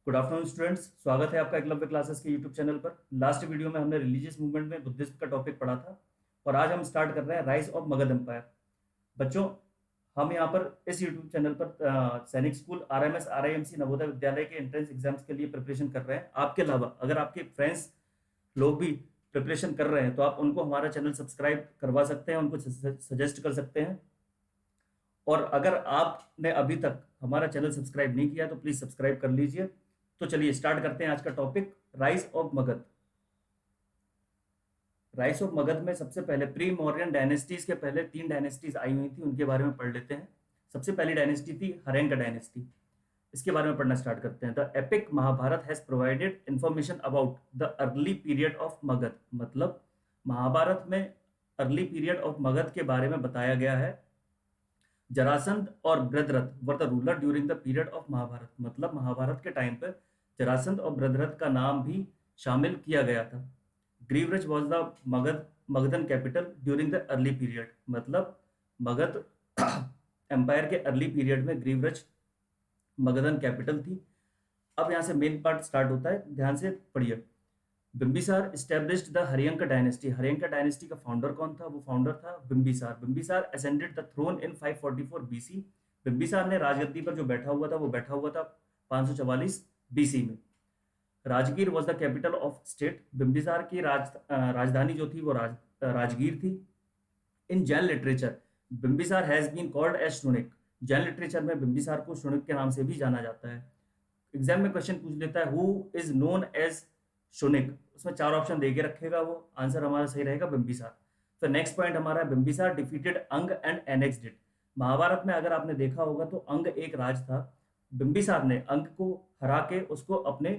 Good afternoon students, स्वागत है आपका एकलव्य क्लासेस के यूट्यूब चैनल पर। लास्ट वीडियो में हमने रिलीजियस मूवमेंट में बुद्धिज्म का टॉपिक पढ़ा था और आज हम स्टार्ट कर रहे हैं राइज ऑफ मगध एम्पायर। बच्चों, हम यहाँ पर इस यूट्यूब चैनल पर सैनिक school, RMS, RIMC, Navodaya Vidyalaya के एंट्रेंस एग्जाम्स के लिए प्रिपरेशन कर रहे हैं। आपके अलावा अगर आपके फ्रेंड्स लोग भी प्रिपरेशन कर रहे हैं तो आप उनको हमारा चैनल सब्सक्राइब करवा सकते हैं, उनको सजेस्ट कर सकते हैं। और अगर आपने अभी तक हमारा चैनल सब्सक्राइब नहीं किया तो प्लीज सब्सक्राइब कर लीजिए। तो चलिए स्टार्ट करते हैं आज का topic, rise of Magadh. Rise of Magadh में सबसे पहले प्री मौर्यन डायनेस्टीज के पहले तीन डायनेस्टीज आई हुई थी, उनके बारे में पढ़ लेते हैं। सबसे पहली डायनेस्टी थी हरेंका डायनेस्टी। इसके बारे में पढ़ना स्टार्ट करते हैं। The epic Mahabharata has provided information about the early period of Magadha. मतलब महाभारत में अर्ली पीरियड ऑफ मगध के बारे में बताया गया है। जरासंध और Brihadratha were the ruler during the period of Mahabharata. मतलब महाभारत के टाइम पर जरासंध और बृहद्रथ का नाम भी शामिल किया गया था। Girivraj was the Magadhan capital during the early period. मतलब मगध एम्पायर के अर्ली पीरियड में ग्रीवरज मगधन कैपिटल थी। अब यहां से मेन पार्ट स्टार्ट होता है, ध्यान से पढ़िए। Bimbisara established the Haryanka dynasty. Haryanka dynasty का फाउंडर कौन था? वो फाउंडर था Bimbisara. Bimbisara ascended the throne in 544 BC. Bimbisara ने राजगद्दी पर जो बैठा हुआ था वो बैठा हुआ था 544 बीसी में। Rajgir was the capital of state. Bimbisara की राजधानी जो थी वो राजगीर थी। In Jain literature Bimbisara has been called as Shunik. Jain literature में बिम्बिसार को शुनिक के नाम से भी जाना जाता है। एग्जाम में क्वेश्चन पूछ लेता है हु इज नोन एज शुनिक। उसमें चार ऑप्शन देके रखेगा, वो आंसर हमारा सही रहेगा बिम्बिसार। तो नेक्स्ट पॉइंट हमारा, बिम्बिसार डिफीटेड अंग एंड एनेक्स्ड इट। महाभारत में अगर आपने देखा होगा तो अंग एक राज था, बिम्बिसार ने अंग को हरा के उसको अपने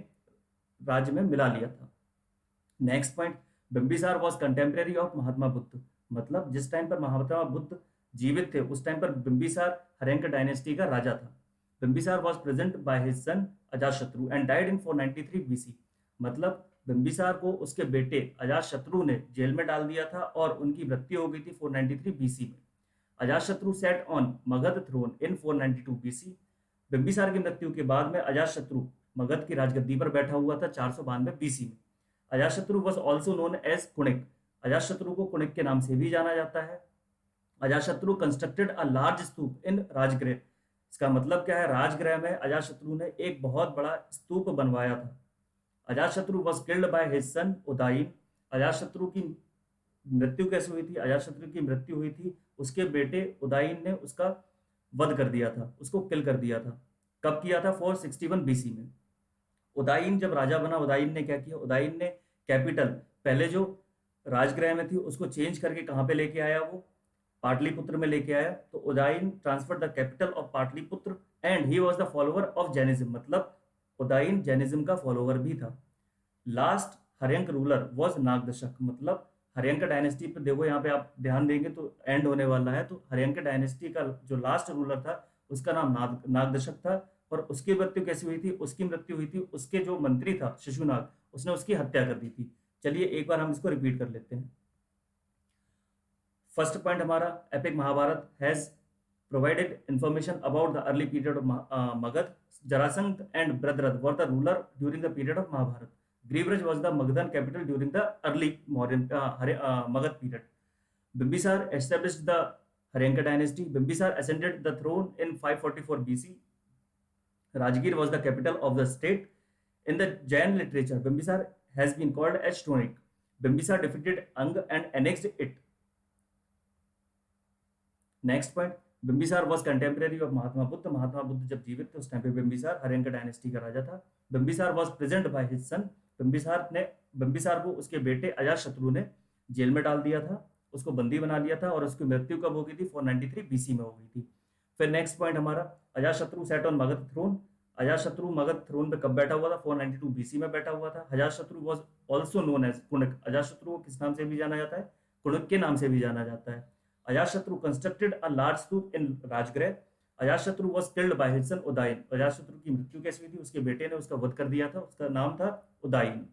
राज्य में मिला लिया था। Next point, Bimbisara was contemporary of Mahatma Buddha. मतलब जिस टाइम पर महात्मा बुद्ध जीवित थे उस टाइम पर बिम्बिसार हरेंका डायनेस्टी का राजा था। Bimbisara was present by his sun Ajatashatru and died in 493 BC. मतलब बिम्बिसार को उसके बेटे अजातशत्रु ने जेल में डाल दिया था और उनकी मृत्यु हो गई थी 493 बीसी में। Ajatashatru set on Magadha throne in 492 BC. Bimbisara की मृत्यु के बाद में अजातशत्रु मगध की राजगद्दी पर बैठा हुआ था 492 बीसी में। Ajatashatru was also known as Kunik. Ajatashatru को कुणिक के नाम से भी जाना जाता है। Ajatashatru constructed a large stupa in Rajgriha. इसका मतलब क्या है? राजगृह में अजातशत्रु ने एक बहुत बड़ा स्तूप बनवाया था। Ajatashatru was killed by his son Udayin. Ajatashatru की मृत्यु कैसे हुई थी? अजातशत्रु की मृत्यु हुई थी, उसके बेटे उदायन ने उसका वध कर दिया था, उसको किल कर दिया था। कब किया था? 461 बीसी में। उदायन जब राजा बना, उदायन ने क्या किया? उदायन ने कैपिटल पहले जो राजगृह में थी उसको चेंज करके कहां पे लेके आया? वो पाटलिपुत्र में लेके आया। तो Udayan transfer the capital of Pataliputra and he was the follower of Jainism. मतलब उदायन जैनिज्म का फॉलोअर भी था। Last Haryanka ruler was Nagdashak. मतलब हर्यंका डायनेस्टी पे देखो, यहाँ पे आप ध्यान देंगे तो एंड होने वाला है। तो हर्यंका डायनेस्टी का जो लास्ट रूलर था उसका नाम नागदशक था। और उसकी मृत्यु कैसी हुई थी? उसकी मृत्यु हुई थी, उसके जो मंत्री था शिशुनाग, उसने उसकी हत्या कर दी थी। चलिए एक बार हम इसको रिपीट कर लेते हैं। फर्स्ट पॉइंट हमारा, epic Mahabharata has provided information about the early period of Magadha. Jarasandha and Brihadratha were the ruler during the period of Mahabharata. Girivraj was the Magadhan capital during the early Mauryan Magadha period. Bimbisara established the Haryanka dynasty. Bimbisar ascended the throne in 544 BC. Rajgir was the capital of the state. In the Jain literature, Bimbisar has been called as Shtonik. Bimbisar defeated Ang and annexed it. Next point, Bimbisara was contemporary of Mahatma Buddha. Mahatma Buddha जब जीवित थे उस time पे Bimbisara हरेंका dynasty का राजा था। Bimbisara was present by his सन। बिम्बिसार को उसके बेटे अजातशत्रु ने जेल में डाल दिया था, उसको बंदी बना लिया था और उसकी मृत्यु कब हो गई थी? 493 बीसी में हो गई थी। फिर नेक्स्ट पॉइंट हमारा, Ajatashatru set on Magadha throne. Ajatashatru Magadha throne पे कब बैठा हुआ था? 492 बीसी में बैठा हुआ था। Ajatashatru was also known as Kunak. Ajatashatru को किस नाम से भी जाना जाता है? कुणक के नाम से भी जाना जाता है। Ajatashatru constructed a large stupa in Rajagriha. Ajatashatru was killed by his son Udayin. Ajatashatru की मृत्यु कैसी हुई थी? उसके बेटे ने उसका वध कर दिया था, उसका नाम था उदायन।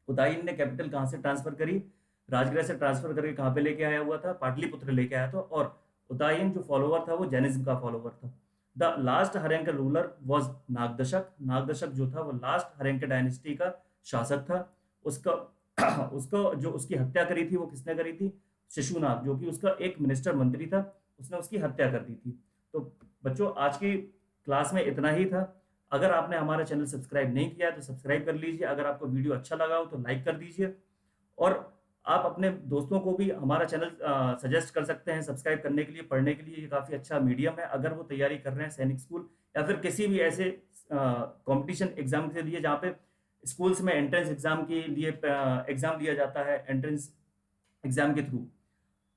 उदायन ने कैपिटल कहां से ट्रांसफर करी? राजगृह से ट्रांसफर करके कहां पे लेके आया हुआ था? पाटलिपुत्र लेके आया था। और उदायन जो फॉलोवर था वो जैनिज्म का फॉलोवर था। The last Haryanka ruler was Nagdashak. Nagdashak जो था वो लास्ट हर्यंक डायनेस्टी का शासक था। उसका उसको जो उसकी हत्या करी थी वो किसने करी थी? शिशुनाग, जो कि उसका एक मिनिस्टर मंत्री था, उसने उसकी हत्या कर दी थी। तो बच्चों, आज की क्लास में इतना ही था। अगर आपने हमारा चैनल सब्सक्राइब नहीं किया है तो सब्सक्राइब कर लीजिए। अगर आपको वीडियो अच्छा लगा हो तो लाइक कर दीजिए, और आप अपने दोस्तों को भी हमारा चैनल सजेस्ट कर सकते हैं सब्सक्राइब करने के लिए, पढ़ने के लिए। ये काफ़ी अच्छा मीडियम है। अगर वो तैयारी कर रहे हैं सैनिक स्कूल या फिर किसी भी ऐसे कंपटीशन एग्जाम के लिए जहाँ पे स्कूल्स में एंट्रेंस एग्जाम के लिए एग्जाम दिया जाता है एंट्रेंस एग्जाम के थ्रू।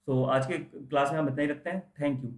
तो आज के क्लास में हम इतना ही रखते हैं। Thank you.